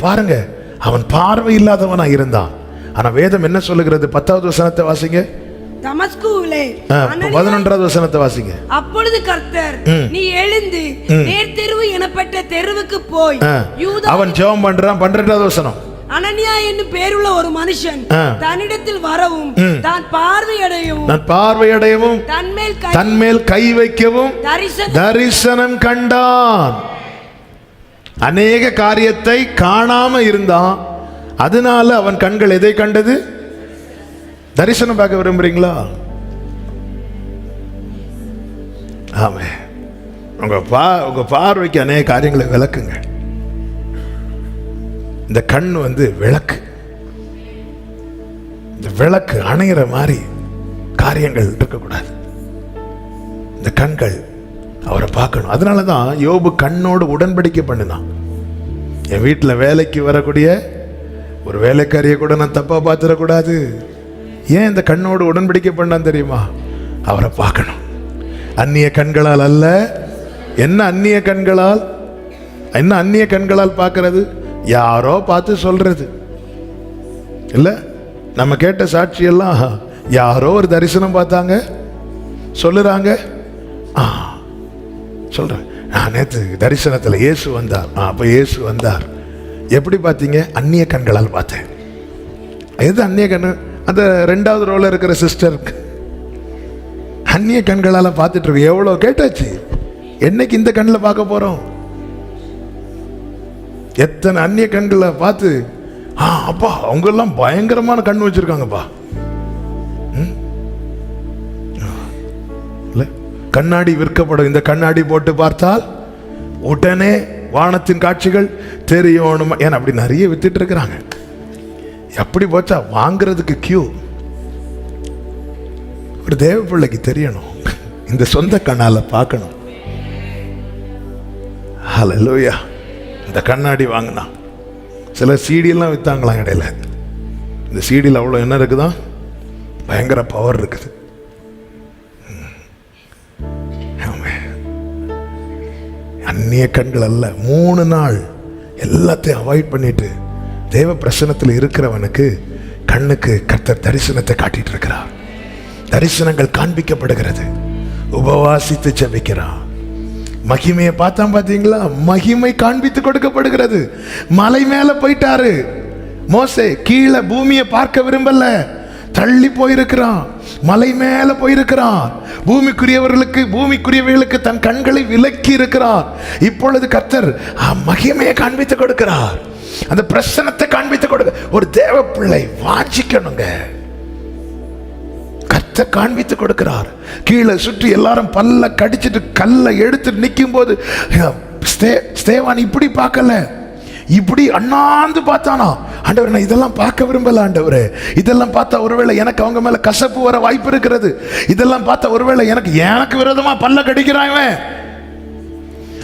பாருங்க, அவன் பார்வை இல்லாதவனா இருந்தான். ஆனா வேதம் என்ன சொல்லுகிறது? 10வது வசனத்தை வாசிங்க. தமஸ்குவிலே 11வது வசனத்தை வாசிங்க. அப்பொழுது கர்த்தர், நீ எழுந்து நேர் தெருவு எனப்பட்ட தெருவுக்கு போய் அவன் ஜெபம் பண்றான். 12வது வசனம். அனனியா என்னும் பேருள்ள ஒரு மனுஷன் தன்னிடத்தில் வரவும் தான் பார்வையடையவும் தன்மேல் கை வைக்கவும் தரிசனம் கண்டான். அநேக காரியத்தை காணாம இருந்தான். அதனால அவன் கண்கள் எதை கண்டது? தரிசனம் பார்க்க விரும்புறீங்களா? ஆமே. உங்க பார்வைக்கு அநேக காரியங்களை விளக்குங்க. இந்த கண் விளக்கு. இந்த விளக்கு அணைகிற மாதிரி காரியங்கள் இருக்கக்கூடாது. இந்த கண்கள் அவரை பார்க்கணும். அதனாலதான் யோபு கண்ணோடு உடன்படிக்கை பண்ணினான். என் வீட்டில் வேலைக்கு வரக்கூடிய ஒரு வேலைக்காரியை கூட நான் தப்பா பார்த்துடக்கூடாது. ஏன் இந்த கண்ணோடு உடன்படிக்கை பண்ணான் தெரியுமா? அவரை பார்க்கணும். அந்நிய கண்களால் அல்ல. என்ன அந்நிய கண்களால்? என்ன அந்நிய கண்களால் பார்க்கிறது? யாரோ பார்த்து சொல்றது இல்ல. நம்ம கேட்ட சாட்சியெல்லாம் யாரோ ஒரு தரிசனம் பார்த்தாங்க சொல்லுறாங்க. சொல்றேன், நான் நேற்று தரிசனத்தில் இயேசு வந்தார். அப்ப இயேசு வந்தார். எப்படி பார்த்தீங்க? அந்நிய கண்களால் பார்த்தேன். எது அந்நிய கண்ணு? அந்த 2வது ரோல இருக்கிற சிஸ்டருக்கு அந்நிய கண்களால பார்த்துட்டு இருக்கு. எவ்வளவு கேட்டாச்சு. என்னைக்கு இந்த கண்ணில் பார்க்க போறோம்? எத்தனை அந்நிய கண்களை பார்த்து, அப்பா அவங்க எல்லாம் பயங்கரமான கண் வச்சிருக்காங்கப்பா. கண்ணாடி விற்கப்படும். இந்த கண்ணாடி போட்டு பார்த்தால் உடனே வானத்தின் காட்சிகள் தெரியும். ஏன்னா அப்படி நிறைய வித்துட்டு இருக்கிறாங்க. எப்படி போச்சா வாங்குறதுக்கு கியூ. ஒரு தேவ பிள்ளைக்கு தெரியணும், இந்த சொந்த கண்ணால பார்க்கணும். ஹல்லேலூயா. இந்த கண்ணாடி வாங்கினா சில சீடியெல்லாம் வித்தாங்களாம் இடையில. இந்த சீடியில் அவ்வளோ என்ன இருக்குதான்? பயங்கர பவர் இருக்குது. அந்நிய கண்கள் அல்ல. 3 நாள் எல்லாத்தையும் அவாய்ட் பண்ணிட்டு தேவ பிரசன்னத்தில் இருக்கிறவனுக்கு கண்ணுக்கு கர்த்தர் தரிசனத்தை காட்டிட்டு இருக்கிறார். தரிசனங்கள் காண்பிக்கப்படுகிறது. உபவாசித்து ஜெபிக்கிறான். மகிமையை பார்த்தான். பார்த்தீங்களா? மகிமை காண்பித்து கொடுக்கப்படுகிறது. மலை மேல போயிட்டாரு மோசே. கீழே பூமியை பார்க்க விரும்பல, தள்ளி போயிருக்கிறான். மலை மேல போயிருக்கிறான். பூமிக்குரியவர்களுக்கு தன் கண்களை விலக்கி இருக்கிறார். இப்பொழுது கர்த்தர் மகிமையை காண்பித்து கொடுக்கிறார். அந்த பிரசன்னத்தை காண்பித்து கொடுக்க ஒரு தேவ பிள்ளை வாஞ்சிக்கணுங்க. கர்த்தர் காண்பித்து கொடுக்கிறார். கீழே சுற்றி எல்லாரும் பல்ல கடிச்சிட்டு கல்லை எடுத்து நிற்கும் போது ஸ்தேவான் இப்படி பார்க்கல, இப்படி அண்ணாந்து பார்த்தானா. ஆண்டவர், நான் இதெல்லாம் பார்க்க விரும்பல ஆண்டவரே. இதெல்லாம் பார்த்தா ஒருவேளை எனக்கு அவங்க மேல கசப்பு வர வாய்ப்பு இருக்கிறது. இதெல்லாம் பார்த்தா ஒருவேளை எனக்கு விரோதமா பல்ல கடிக்கிறான்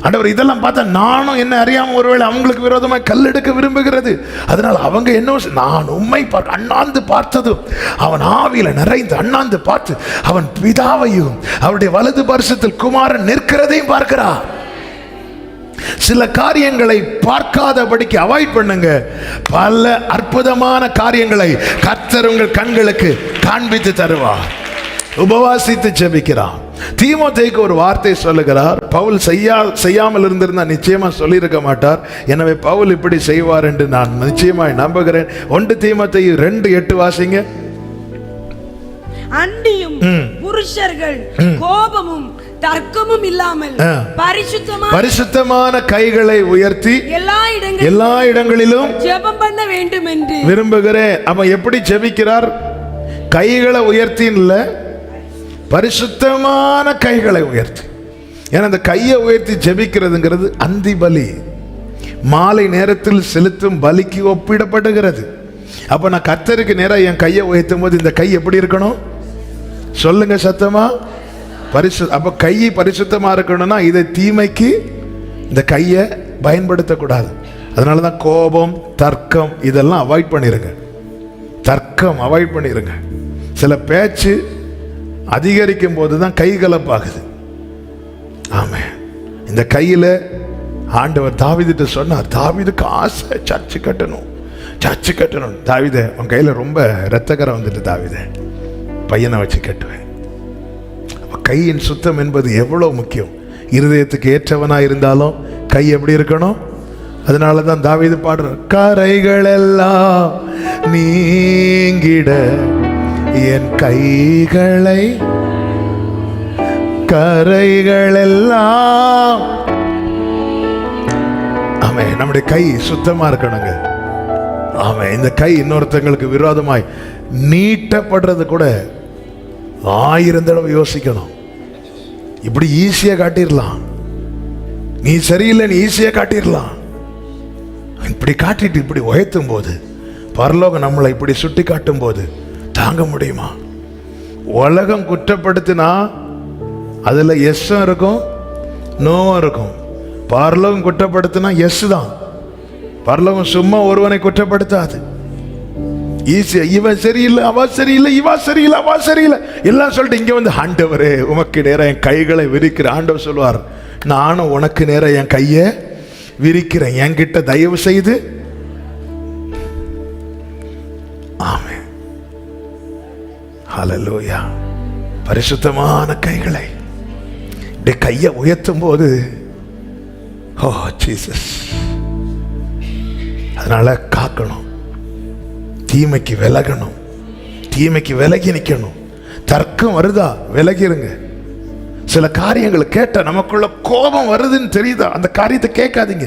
ஆண்டவர். இதெல்லாம் பார்த்தா நானும் என்ன அறியாம ஒருவேளை அவங்களுக்கு விரோதமா கல் எடுக்க விரும்புகிறது. அதனால அவங்க என்ன, நான் உண்மை அண்ணாந்து பார்த்ததும் அவன் ஆவியில நிறைந்து அண்ணாந்து பார்த்து அவன் பிதாவையும் அவருடைய வலது பரிசத்தில் குமாரன் நிற்கிறதையும் பார்க்கிறார். சில காரியங்களை பார்க்காதபடிக்கு அவாய்ட் பண்ணுங்க. பல அற்புதமான காரியங்களை கர்த்தர் உங்கள் கண்களுக்கு காண்பித்து தருவார். உபவாசித்து ஜெபிக்கிறான். தீமோத்தேயுக்கு ஒரு வார்த்தை சொல்லுகிறார். பவுல் செய்யாமல் இருந்திருந்தா நிச்சயமா சொல்லியிருக்க மாட்டார். எனவே பவுல் இப்படி செய்வார் என்று நான் நிச்சயமாய் நம்புகிறேன். 1 தீமோத்தேயு 2:8 வாசிங்க. அண்டியும் புருஷர்கள் கோபமும் தர்க்கமும் இல்லாமல் பரிசுத்தமான கைகளை உயர்த்தி எல்லா இடங்களிலும் ஜெபம் பண்ண வேண்டும் என்று விரும்புகிறேன். அப்ப எப்படி ஜெபிக்கிறார்? கைகளை உயர்த்தி இல்ல, பரிசுத்தமான கைகளை உயர்த்தி. ஏன்னா அந்த கையை உயர்த்தி ஜெபிக்கிறதுங்கிறது அந்தி பலி, மாலை நேரத்தில் செலுத்தும் பலிக்கு ஒப்பிடப்படுகிறது. அப்ப நான் கர்த்தருக்கு நேராக என் கையை உயர்த்தும் போது இந்த கை எப்படி இருக்கணும்? சொல்லுங்க சத்தமா. அப்ப கையை பரிசுத்தமா இருக்கணும்னா இதை தீமைக்கு இந்த கையை பயன்படுத்தக்கூடாது. அதனாலதான் கோபம், தர்க்கம் இதெல்லாம் அவாய்ட் பண்ணிருங்க. தர்க்கம் அவாய்ட் பண்ணிருங்க. சில பேச்சு அதிகரிக்கும் போதுதான் கை கலப்பாகுது. ஆமே. இந்த கையில ஆண்டவர் தாவீதுட்ட சொன்னார், தாவீதுக்கு ஆசை சர்ச்சு கட்டணும், சர்ச்சு கட்டணும். தாவீதே, உன் கையில ரொம்ப இரத்தக்கரை வந்துட்டு, தாவீதே பையனை வச்சு கட்டுவேன். கையின் சுத்தம் என்பது எவ்வளவு முக்கியம். இருதயத்துக்கு ஏற்றவனா இருந்தாலும் கை எப்படி இருக்கணும்? அதனாலதான் தாவீது பாடுறார், கரைகள் எல்லாம் நீங்கிட என் கைகளை, கரைகள் எல்லாம். ஆமே, நம்முடைய கை சுத்தமா இருக்கணுங்க. ஆமே, இந்த கை இன்னொருத்தங்களுக்கு விரோதமாய் நீட்டப்படுறது கூட 1000 தடவை யோசிக்கணும். இப்படி ஈஸியா காட்டிடலாம், நீ சரியில்லை நீ ஈஸியா காட்டிடலாம். இப்படி காட்டிட்டு இப்படி உயர்த்தும் போது, பரலோகம் நம்மளை இப்படி சுட்டி காட்டும் போது தாங்க முடியுமா? உலகம் குற்றப்படுத்தினா அதுல எஸ்ஸும் இருக்கும் நோவும் இருக்கும். பரலோகம் குற்றப்படுத்தினா எஸ் தான். பரலோகம் சும்மா ஒருவனை குற்றப்படுத்தாது. ஈஸியா இவன் சரியில்லை அவ சரியில்லை, இவா சரியில்லை அவா சரியில்லை எல்லாம் சொல்லிட்டு இங்க வந்து, ஆண்டவரே உமக்கு நேரம் என் கைகளை விரிக்கிற. ஆண்டவர் சொல்லுவார், நானும் உனக்கு நேரம் என் கையை விரிக்கிறேன், என்கிட்ட தயவு செய்து. ஆமென், ஹல்லேலூயா. பரிசுத்தமான கைகளை இப்படி கையை உயர்த்தும் போது, ஓ ஜீசஸ், அதனால காக்கணும், தீமைக்கு விலகணும், தீமைக்கு விலகி நிற்கணும். தர்க்கம் வருதா, விலகிருங்க. சில காரியங்களை கேட்ட நமக்குள்ள கோபம் வருதுன்னு தெரியுதா, அந்த காரியத்தை கேட்காதீங்க,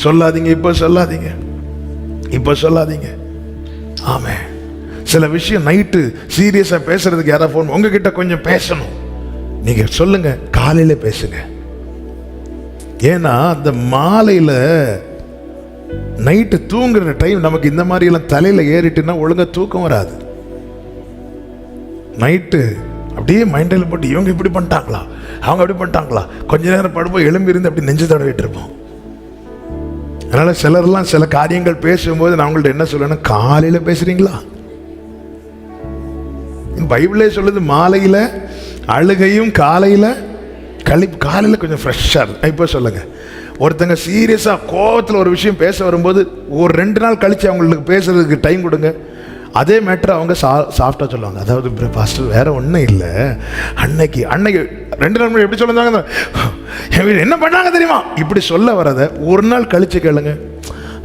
சொல்லாதீங்க, இப்ப சொல்லாதீங்க, இப்ப சொல்லாதீங்க. ஆமே, சில விஷயம் நைட்டு சீரியஸா பேசுறதுக்கு யாராவது போன் உங்ககிட்ட கொஞ்சம் பேசணும், நீங்க சொல்லுங்க, காலையில பேசுங்க. ஏன்னா அந்த மாலையில நைட்டு தூங்குற டைம் நமக்கு இந்த மாதிரி எல்லாம் தலையில ஏறிட்டுன்னா ஒழுங்கா தூக்கம் வராது. நைட்டு அப்படியே மைண்டில் போட்டு இவங்க இப்படி பண்ணிட்டாங்களா, அவங்க அப்படி பண்ணிட்டாங்களா, கொஞ்ச நேரம் படுப்போம், எழும்பி இருந்து அப்படி நெஞ்சு தடவிட்டு இருப்போம். அதனால சிலர்லாம் சில காரியங்கள் பேசும்போது நான் உங்கள்ட்ட என்ன சொல்லணும், காலையில பேசுறீங்களா? பைபிளே சொல்லுது, மாலையில அழுகையும் காலையில கழிப்பு. காலையில கொஞ்சம் ஃப்ரெஷ்ஷா இருக்கு. இப்போ சொல்லுங்க, ஒருத்தங்க சீரியஸா கோபத்தில் ஒரு விஷயம் பேச வரும்போது ஒரு 2 நாள் கழிச்சு அவங்களுக்கு பேசுறதுக்கு டைம் கொடுங்க. அதே மேட்டர் அவங்க சாஃப்டா சொல்லுவாங்க. அதாவது பாஸ்டர் வேற ஒன்றும் இல்லை, அன்னைக்கு 2 நாள் எப்படி சொல்லுவாங்க, என்ன பண்ணாங்க தெரியுமா, இப்படி சொல்ல வரத ஒரு நாள் கழிச்சு கேளுங்க,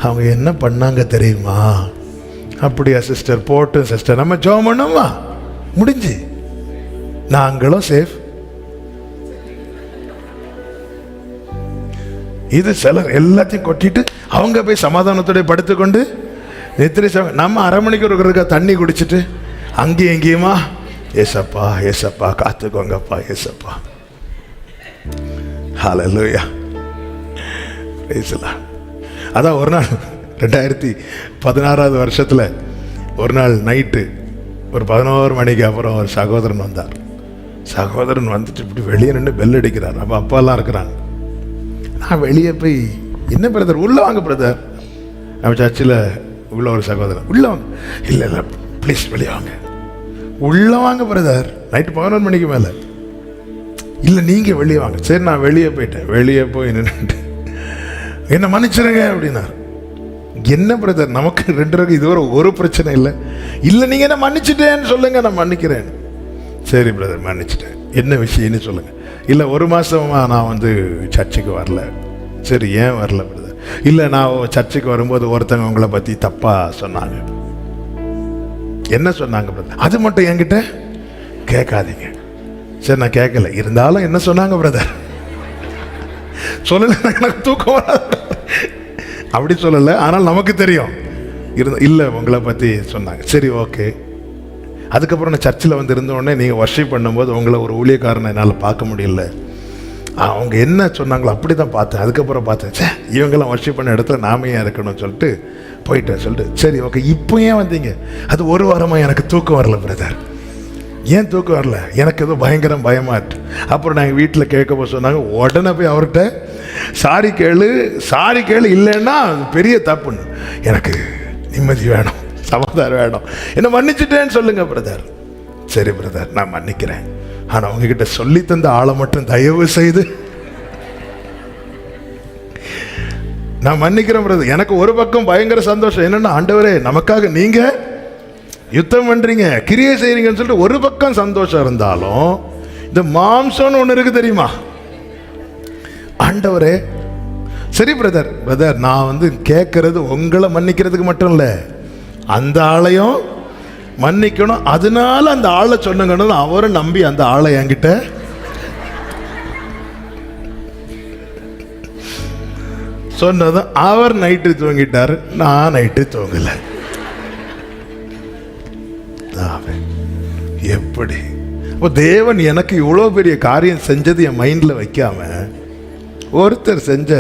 அவங்க என்ன பண்ணாங்க தெரியுமா. அப்படியா சிஸ்டர், போட்டு சிஸ்டர் நம்ம ஜெபம் பண்ணுமா, முடிஞ்சு, நாங்களும் சேஃப். இது சிலர் எல்லாத்தையும் கொட்டிட்டு அவங்க போய் சமாதானத்தோட படுத்துக்கொண்டு நித்திரை. நம்ம அரை மணிக்கு ஒரு தண்ணி குடிச்சிட்டு அங்கேயும் எங்கேயுமா, ஏசப்பா ஏசப்பா காத்துக்கோங்கப்பா ஏசப்பா. ஹல்லேலூயா, பிரைஸ் தி லார்ட். அதான் ஒரு நாள் 2016 வருஷத்துல ஒரு நாள் நைட்டு ஒரு 11 மணிக்கு அப்புறம் ஒரு சகோதரன் வந்தார். சகோதரன் வந்துட்டு இப்படி வெளியே நின்று பெல் அடிக்கிறார். அப்போ அப்பாலாம் இருக்கிறாங்க. நான் வெளியே போய், என்ன பிரதர் உள்ள வாங்க பிரதர், நம்ம சர்ச்சில் உள்ள ஒரு சகோதரன், உள்ள வாங்க. இல்லை இல்லை ப்ளீஸ் வெளியே வாங்க. உள்ள வாங்க பிரதர், நைட்டு 11 மணிக்கு மேலே. இல்லை நீங்கள் வெளியே வாங்க. சரி நான் வெளியே போயிட்டேன். வெளியே போய் நின்றுட்டு, என்ன மன்னிச்சிருங்க அப்படின்னார். என்ன பிரதர், நமக்கு 2 ரூபாய்க்கு இதுவரை ஒரு பிரச்சனை இல்லை. இல்லை நீங்கள் என்ன மன்னிச்சிட்டேன்னு சொல்லுங்க, நான் மன்னிக்கிறேன். சரி பிரதர் மன்னிச்சிட்டேன், என்ன விஷயம்னு சொல்லுங்க. இல்லை 1 மாசமா நான் வந்து சர்ச்சுக்கு வரல. சரி ஏன் வரல பிரதர்? இல்லை நான் சர்ச்சுக்கு வரும்போது ஒருத்தங்க உங்களை பற்றி தப்பாக சொன்னாங்க. என்ன சொன்னாங்க பிரதர்? அது மட்டும் என்கிட்ட கேட்காதீங்க. சரி நான் கேட்கல, இருந்தாலும் என்ன சொன்னாங்க பிரதர் சொல்லல, எனக்கு தூக்கம் வராது. அப்படி சொல்லலை, ஆனால் நமக்கு தெரியும். இல்லை உங்களை பற்றி சொன்னாங்க. சரி ஓகே. அதுக்கப்புறம் நான் சர்ச்சில் வந்து இருந்தோடனே நீங்கள் வர்ஷிப் பண்ணும்போது உங்களை ஒரு ஊழியக்காரனை என்னால் பார்க்க முடியல. அவங்க என்ன சொன்னாங்களோ அப்படி தான் பார்த்தேன். அதுக்கப்புறம் பார்த்தேன், சே இவங்கெல்லாம் வர்ஷிப் பண்ண இடத்துல நாம ஏன் இருக்கணும்னு சொல்லிட்டு போயிட்டேன். சொல்லிட்டு சரி ஓகே இப்போ ஏன் வந்தீங்க? அது 1 வாரமாக எனக்கு தூக்கம் வரல பிரதர். ஏன் தூக்கம் வரல? எனக்கு ஏதோ பயங்கரம் பயமாக இருக்கு. அப்புறம் நாங்கள் வீட்டில் கேட்க சொன்னாங்க, உடனே போய் அவர்கிட்ட சாரி கேளு இல்லைன்னா பெரிய தப்புன்னு. எனக்கு நிம்மதி வேணும், சமாதானம் வேணும், என்ன மன்னிச்சுட்டேன்னு சொல்லுங்க பிரதர். சரி பிரதர் நான் மன்னிக்கிறேன், ஆனால் உங்ககிட்ட சொல்லி தந்த ஆளை மட்டும் தயவு செய்து நான் மன்னிக்கிறேன் பிரதர். எனக்கு ஒரு பக்கம் பயங்கர சந்தோஷம். என்னன்னா, ஆண்டவரே நமக்காக நீங்க யுத்தம் பண்றீங்க, கிரியை செய்றீங்கன்னு சொல்லிட்டு ஒரு பக்கம் சந்தோஷம் இருந்தாலும், இந்த மாம்சம்னு ஒண்ணு இருக்கு தெரியுமா? ஆண்டவரே சரி பிரதர், நான் கேட்கறது உங்களை மன்னிக்கிறதுக்கு மட்டும் இல்ல, அந்த ஆளையும் மன்னிக்கணும். அதனால அந்த ஆளை சொன்னங்கன்னு அவரும் நம்பி அந்த ஆளை என்கிட்ட சொன்னதும் அவர் நைட்டு தூங்கிட்டாரு, நான் நைட்டு தூங்கல. எப்படி தேவன் எனக்கு இவ்வளவு பெரிய காரியம் செஞ்சது என் மைண்ட்ல வைக்காம, ஒருத்தர் செஞ்ச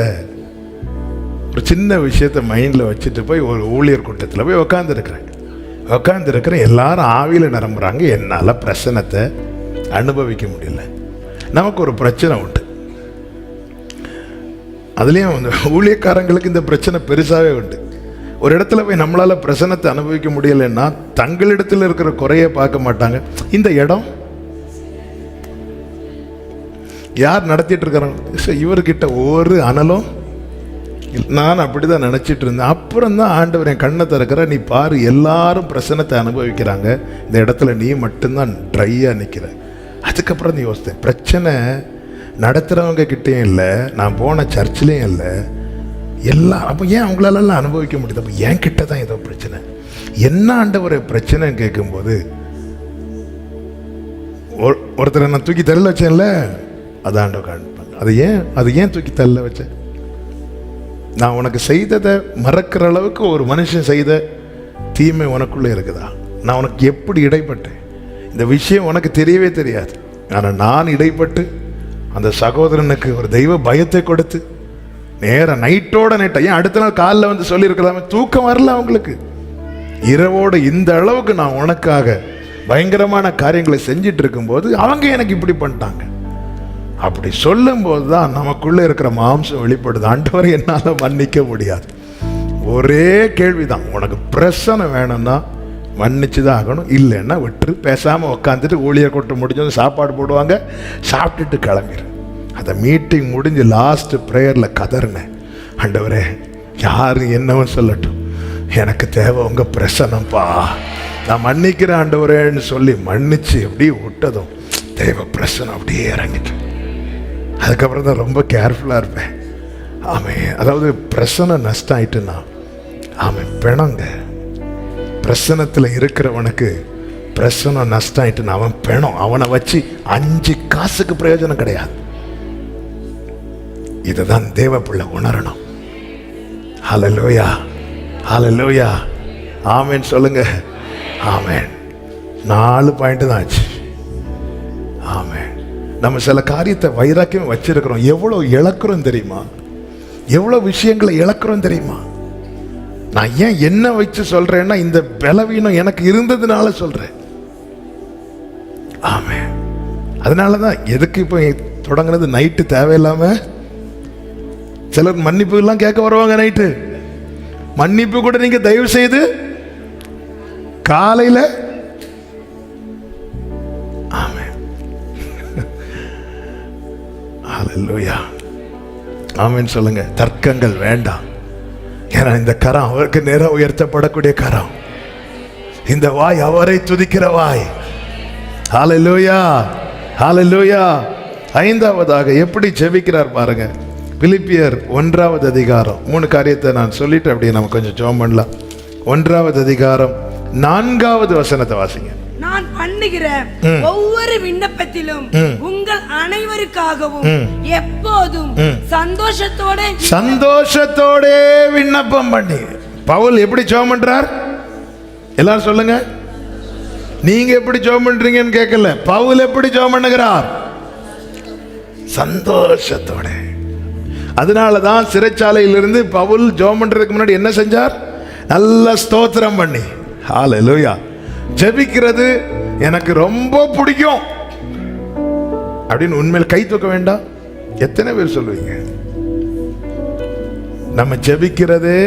ஒரு சின்ன விஷயத்த மைண்ட்ல வச்சுட்டு போய் ஒரு ஊழியர் கூட்டத்தில் போய் உட்காந்துருக்கிறேன். எல்லாரும் ஆவியில நிரம்புறாங்க. என்னால் பிரச்சனத்தை அனுபவிக்க முடியல. நமக்கு ஒரு பிரச்சனை உண்டு. அதுலேயும் ஊழியக்காரங்களுக்கு இந்த பிரச்சனை பெருசாகவே உண்டு. ஒரு இடத்துல போய் நம்மளால் பிரச்சனத்தை அனுபவிக்க முடியலைன்னா தங்களிடத்தில் இருக்கிற குறைய பார்க்க மாட்டாங்க. இந்த இடம் யார் நடத்திட்டு இருக்கிறாங்க, இவர்கிட்ட ஒரு அனலும். நான் அப்படிதான் நினச்சிட்டு இருந்தேன். அப்புறம் தான் ஆண்டவர் என் கண்ணை திறக்கிற, நீ பாரு எல்லாரும் பிரச்சனத்தை அனுபவிக்கிறாங்க, இந்த இடத்துல நீ மட்டும்தான் ட்ரையாக நிற்கிற. அதுக்கப்புறம் நீ யோசித்தேன், பிரச்சனை நடத்துகிறவங்க கிட்டேயும் இல்லை, நான் போன சர்ச்சிலையும் இல்லை, எல்லாம். அப்போ ஏன் அவங்களாலெல்லாம் அனுபவிக்க முடியுது? அப்போ என் கிட்ட தான் ஏதோ பிரச்சனை. என்ன ஆண்டவர் பிரச்சனைன்னு கேட்கும்போது, ஒருத்தரை நான் தூக்கி தள்ள வச்சேன்ல, அது ஆண்டவர் காண்பாங்க. அது ஏன் தூக்கி தள்ள வச்சேன்? நான் உனக்கு செய்ததை மறக்கிற அளவுக்கு ஒரு மனுஷன் செய்த தீமை உனக்குள்ளே இருக்குதா? நான் உனக்கு எப்படி இடைப்பட்டேன்? இந்த விஷயம் உனக்கு தெரியவே தெரியாது. ஆனால் நான் இடைப்பட்டு அந்த சகோதரனுக்கு ஒரு தெய்வ பயத்தை கொடுத்து நேரம் நைட்டோட ஏன் அடுத்த நாள் காலைல சொல்லியிருக்கலாமே, தூக்கம் வரல அவங்களுக்கு. இரவோடு இந்த அளவுக்கு நான் உனக்காக பயங்கரமான காரியங்களை செஞ்சிட்டு இருக்கும்போது அவங்க எனக்கு இப்படி பண்ணிட்டாங்க. அப்படி சொல்லும் போது தான் நமக்குள்ள இருக்கிற மாம்சம் வெளிப்படுது. ஆண்டவரை என்னால் மன்னிக்க முடியாது. ஒரே கேள்விதான், உனக்கு பிரச்சனை வேணும்னா மன்னிச்சு தான் ஆகணும், இல்லைன்னா விட்டுரு. பேசாமல் உட்காந்துட்டு ஊழியர் கொட்டு முடிஞ்சது சாப்பாடு போடுவாங்க, சாப்பிட்டுட்டு கிளம்பிடு. அந்த மீட்டிங் முடிஞ்சு லாஸ்ட் ப்ரேயரில் கதறினேன், ஆண்டவரே யாரும் என்னவன் சொல்லட்டும், எனக்கு தேவை உங்கள் பிரசனம்ப்பா, நான் மன்னிக்கிறேன் ஆண்டவரேன்னு சொல்லி மன்னிச்சு அப்படியே விட்டதும் தேவ பிரசனம் அப்படியே இறங்கிட்டு. அதுக்கப்புறம் தான் ரொம்ப கேர்ஃபுல்லாக இருப்பேன். அதாவது பிரசனை நஷ்டம் ஆயிட்டுன்னா பிணங்க. பிரசனத்தில் இருக்கிறவனுக்கு பிரசனம் நஷ்டம் ஆயிட்டுன்னா அவன் பிணம். அவனை வச்சு 5 காசுக்கு பிரயோஜனம் கிடையாது. இதுதான் தேவ பிள்ளை உணரணும். ஹல்லேலூயா, ஹல்லேலூயா, ஆமென் சொல்லுங்க. ஆமென். 4 பாயிண்ட் தான் ஆச்சு. ஆமென். நம்ம சில காரியத்தை வைராக்கியம் வச்சிருக்கிறோம். எவ்வளவு இழக்கிறோம் தெரியுமா? எவ்வளவு விஷயங்களை இழக்கிறோம் தெரியுமா? நான் ஏன் என்ன வச்சு சொல்றேன்னா, இந்த பலவீனம் எனக்கு இருந்ததுனால சொல்றேன். ஆமென். அதனாலதான் எதுக்கு இப்ப தொடங்குனது நைட்டு தேவையில்லாம சிலர் மன்னிப்பு எல்லாம் கேட்க வருவாங்க. நைட்டு மன்னிப்பு கூட நீங்க தயவு செய்து காலையில. ஆமென். ஹல்லேலூயா, ஆமென் சொல்லுங்க. தர்க்கங்கள் வேண்டாம். ஏன்னா இந்த கரம் அவருக்கு நேரம் உயர்த்தப்படக்கூடிய கரம். இந்த வாய் அவரை துதிக்கிற வாய். ஹல்லேலூயா, ஹல்லேலூயா. 5வதாக எப்படி ஜெபிக்கிறார் பாருங்க. பிலிப்பியர் 1வது அதிகாரம் 3 காரியத்தை நான் சொல்லிட்டு அப்படியே நம்ம கொஞ்சம் ஜெபம் பண்ணலாம். 1வது அதிகாரம் 4வது வசனத்தை வாசிங்க. நான் பண்ணுகிற ஒவ்வொரு விண்ணப்பத்திலும் உங்கள் அனைவருக்காகவும் எப்போதும் சந்தோஷத்தோட விண்ணப்பம் பண்ணி. பவுல் எப்படி ஜெபம் பண்றார்? எல்லாரும் சொல்லுங்க. நீங்க எப்படி ஜெபம் பண்றீங்கன்னு கேட்கல. பவுல் எப்படி ஜெபம் பண்ணுகிறார்? சந்தோஷத்தோட. அதனாலதான் சிறைச்சாலையிலிருந்து பவுல் ஜெபம் பண்றதுக்கு முன்னாடி என்ன செஞ்சார்? நல்ல ஸ்தோத்திரம் பண்ணி. ஹல்லேலூயா. ஜெபிக்கிறது எனக்கு ரொம்ப பிடிக்கும் அப்படின்னு உண்மையில் கை தூக்க வேண்டாம். எத்தனை பேர் சொல்லுவீங்க? நம்ம ஜெபிக்கிறதே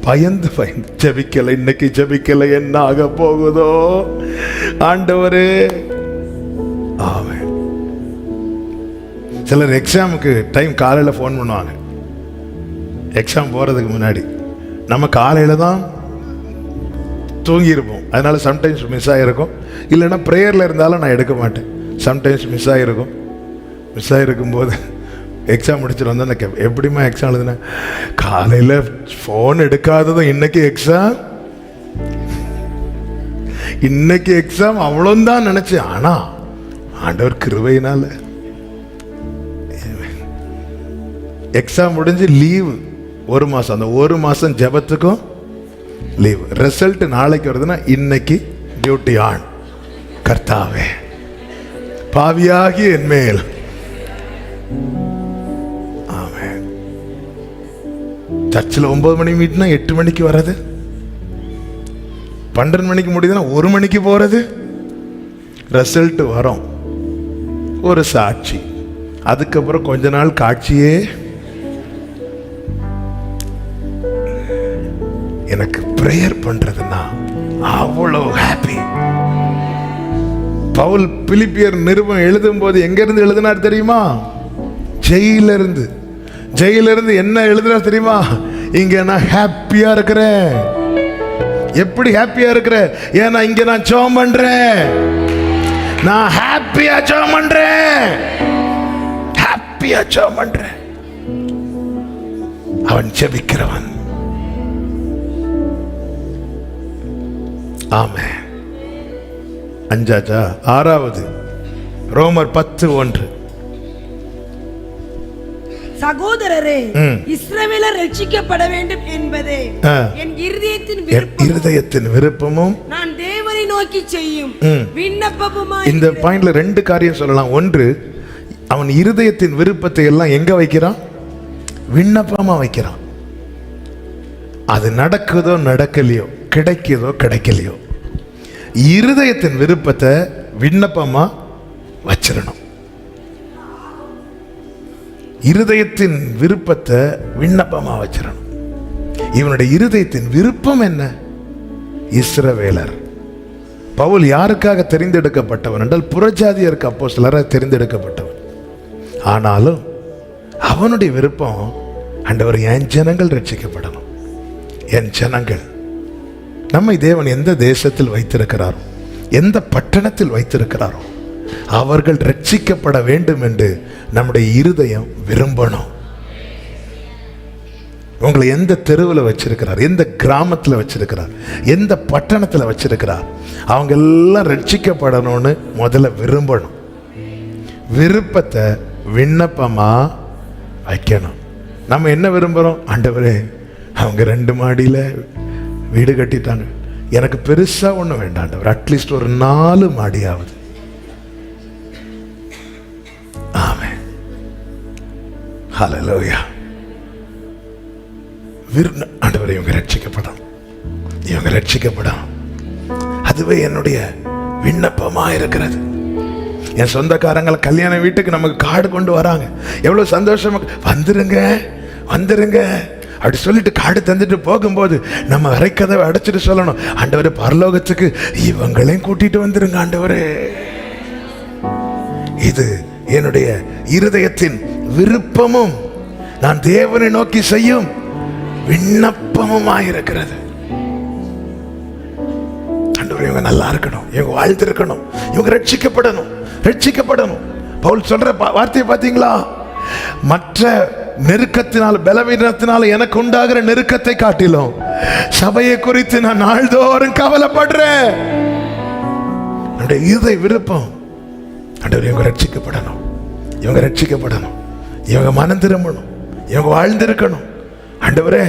பயந்து பயந்து ஜெபிக்கல. இன்னைக்கு ஜெபிக்கல என்ன ஆக போகுதோ ஆண்டவரே. ஆமென். சிலர் எக்ஸாமுக்கு டைம் காலையில் ஃபோன் பண்ணுவாங்க. எக்ஸாம் போகிறதுக்கு முன்னாடி நம்ம காலையில் தான் தூங்கியிருப்போம். அதனால் சம்டைம்ஸ் மிஸ் ஆகிருக்கும். இல்லைன்னா ப்ரேயரில் இருந்தாலும் நான் எடுக்க மாட்டேன். சம்டைம்ஸ் மிஸ் ஆகிருக்கும் போது எக்ஸாம் முடிச்சுட்டு வந்தால் நான் எப்படிமா எக்ஸாம் எழுதுனேன், காலையில் ஃபோன் எடுக்காததும் இன்னைக்கு எக்ஸாம் அவ்வளோந்தான் நினச்சேன். ஆனால் ஆண்டவர் கிருபையினால எக்ஸாம் முடிஞ்சு லீவு 1 மாதம். அந்த 1 மாதம் ஜெபத்துக்கும் லீவ். ரிசல்ட் நாளைக்கு வருதுன்னா இன்னைக்கு டியூட்டி ஆன். கர்த்தாவே பாவியாகி என் மேல். ஆமென். சர்ச்சில் 9 மணி மீட்னா 8 மணிக்கு வர்றது, 12 மணிக்கு முடியுதுன்னா 1 மணிக்கு போறது. ரிசல்ட் வரும், ஒரு சாட்சி. அதுக்கப்புறம் கொஞ்ச நாள் காட்சியே. எனக்கு பிரேயர் பண்றதுன்னா அவ்வளோ ஹாப்பி. பவுல் பிலிப்பியர் நிருபம் எழுதும் போது எங்க இருந்து எழுதினார் தெரியுமா? ஜெயிலிருந்து என்ன எழுதினார் தெரியுமா? இங்க நான் ஹாப்பியா இருக்கிறேன். எப்படி ஹாப்பியா இருக்கிறேன்? ஏன்னா இங்க நான் ஜெபம் பண்றேன். நான் ஹாப்பியா ஜெபம் பண்றேன். அவன் ஜெபிக்கிறவன். ஆமென். 5 6வது ரோமர் 10:1. சகோதரரே, இஸ்ரவேலர் ரட்சிக்கப்பட வேண்டும் என்பதே என் இருதயத்தின் விருப்பமும் நான் தேவனை நோக்கி செய்யும் விண்ணப்பமுமாய். இந்த பாயிண்ட்ல 2 காரியம் சொல்லலாம். ஒன்று, அவன் இருதயத்தின் விருப்பத்தை எல்லாம் எங்க வைக்கிறான்? விண்ணப்பமா வைக்கிறான். அது நடக்குதோ நடக்கலையோ, கிடைக்குதோ கிடைக்கலையோ, இருதயத்தின் விருப்பத்தை விண்ணப்பமா வச்சிடணும். இருதயத்தின் விருப்பத்தை விண்ணப்பமா வச்சிடணும். இவனுடைய இருதயத்தின் விருப்பம் என்ன? இஸ்ரவேலர். பவுல் யாருக்காக தெரிந்தெடுக்கப்பட்டவன் என்றால் புறஜாதியருக்கு அப்போஸ்தலராக தெரிந்தெடுக்கப்பட்டவன். ஆனாலும் அவனுடைய விருப்பம், ஆண்டவர் என் ஜனங்கள் ரட்சிக்கப்படணும். என் ஜனங்கள், நம்மை தேவன் எந்த தேசத்தில் வைத்திருக்கிறாரோ, எந்த பட்டணத்தில் வைத்திருக்கிறாரோ, அவர்கள் ரட்சிக்கப்பட வேண்டும் என்று நம்முடைய இருதயம் விரும்பணும். உங்களை எந்த தெருவில் வச்சிருக்கிறார், எந்த கிராமத்தில் வச்சிருக்கிறார், எந்த பட்டணத்தில் வச்சிருக்கிறார், அவங்க எல்லாம் ரட்சிக்கப்படணும்னு முதல்ல விரும்பணும். விருப்பத்தை விண்ணப்பமா வைக்கணும். நம்ம என்ன விரும்புகிறோம்? ஆண்டவரே, அவங்க 2 மாடியில் வீடு கட்டிட்டாங்க, எனக்கு பெருசா ஒன்றும் வேண்டாம் ஆண்டவர், அட்லீஸ்ட் ஒரு 4 மாடியாவது. ஆமென். ஹல்லேலூயா. ஆண்டவரே, இவங்க ரட்சிக்கப்படும். அதுவே என்னுடைய விண்ணப்பமா இருக்கிறது. என் சொந்தக்காரங்களை கல்யாண வீட்டுக்கு நமக்கு கார்டு கொண்டு வராங்க, எவ்வளவு சந்தோஷமா, வந்துருங்க அப்படி சொல்லிட்டு கார்டு தந்துட்டு போகும்போது நம்ம அரைக்கதவை அடைச்சிட்டு சொல்லணும், ஆண்டவரே, பரலோகத்துக்கு இவங்களையும் கூட்டிட்டு வந்துருங்க ஆண்டவரே. இது என்னுடைய இருதயத்தின் விருப்பமும் நான் தேவனை நோக்கி செய்யும் விண்ணப்பமுமாயிருக்கிறது. ஆண்டவரே, இவங்க நல்லா இருக்கணும், இவங்க வாழ்ந்திருக்கணும், இவங்க ரட்சிக்கப்படணும். பவுல் சொல்ற வார்த்தையை பார்த்தீங்களா? மற்ற நெருக்கத்தினால், பலவீனத்தினால் எனக்கு உண்டாகிற நெருக்கத்தை காட்டிலும் சபையை குறித்து நான் நாள்தோறும் கவலைப்படுறேன். என்னுடைய இருதய விருப்பம், ஆண்டவரே, இவங்க ரட்சிக்கப்படணும், இவங்க மனம் திரும்பணும், இவங்க வாழ்ந்திருக்கணும். ஆண்டவரே,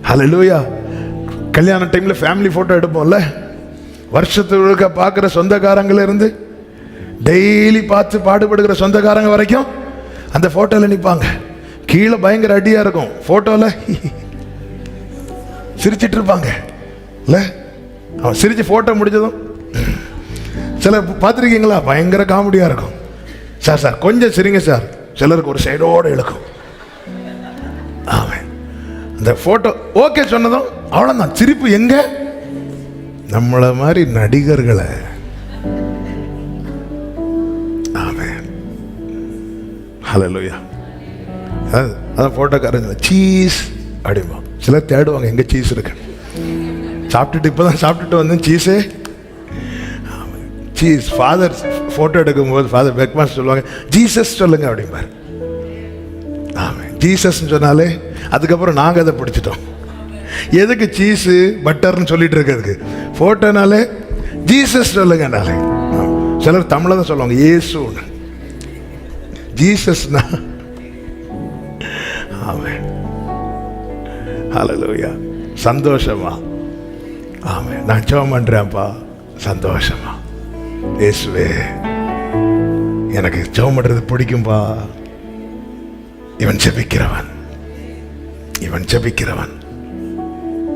ஹல்லேலூயா. கல்யாண டைம்ல ஃபேமிலி போட்டோ எடுப்போம்ல, வருஷத்துக்கு பார்க்குற சொந்தக்காரங்கள இருந்து டெய்லி பார்த்து பாடுபடுகிற சொந்தக்காரங்க வரைக்கும் அந்த போட்டோல நிற்பாங்க. கீழே பயங்கர அடியா இருக்கும், போட்டோல சிரிச்சிட்டு இருப்பாங்க இல்ல. அவன் சிரிச்சு போட்டோ முடிஞ்சதும் சிலர் பார்த்துருக்கீங்களா, பயங்கர காமெடியா இருக்கும். சார் கொஞ்சம் சிரிங்க சார், சிலருக்கு ஒரு சைடோட இழுக்கும். ஆமாம், அந்த போட்டோ ஓகே சொன்னதும் அவ்வளோதான். சிரிப்பு எங்க? நம்மள மாதிரி நடிகர்களை. ஆமென். ஹல்லேலூயா. அதான் போட்டோக்காரங்க சீஸ் அப்படிமா. சிலர் தேடுவாங்க எங்க சீஸ் இருக்கு. சாப்பிட்டுட்டு இப்பதான் சாப்பிட்டுட்டு வந்து சீஸே சீஸ். ஃபாதர் போட்டோ எடுக்கும்போது ஃபாதர் பெக்மாஸ் சொல்லுவாங்க ஜீசஸ் சொல்லுங்க அப்படிம்பாரு. ஆமாம், ஜீசஸ் சொன்னாலே அதுக்கப்புறம் நாங்கள் அதை பிடிச்சிட்டோம். எதுக்கு சீஸு பட்டர்னு சொல்லிட்டு இருக்கிறதுக்கு, போட்டோனாலே ஜீசஸ் சொல்லுங்கனாலே. சிலர் தமிழை தான் சொல்லுவாங்க ஏசுன்னு, ஜீசஸ்னா. ஆமாம், ஹல்லேலூயா. சந்தோஷமா? ஆமாம், நான் ஜெபம் பண்றேன்ப்பா சந்தோஷமா. இயேசுவே எனக்கு ஜெபம் பண்றது பிடிக்கும்பா. இவன் ஜெபிக்கிறவன், இவன் ஜெபிக்கிறவன்.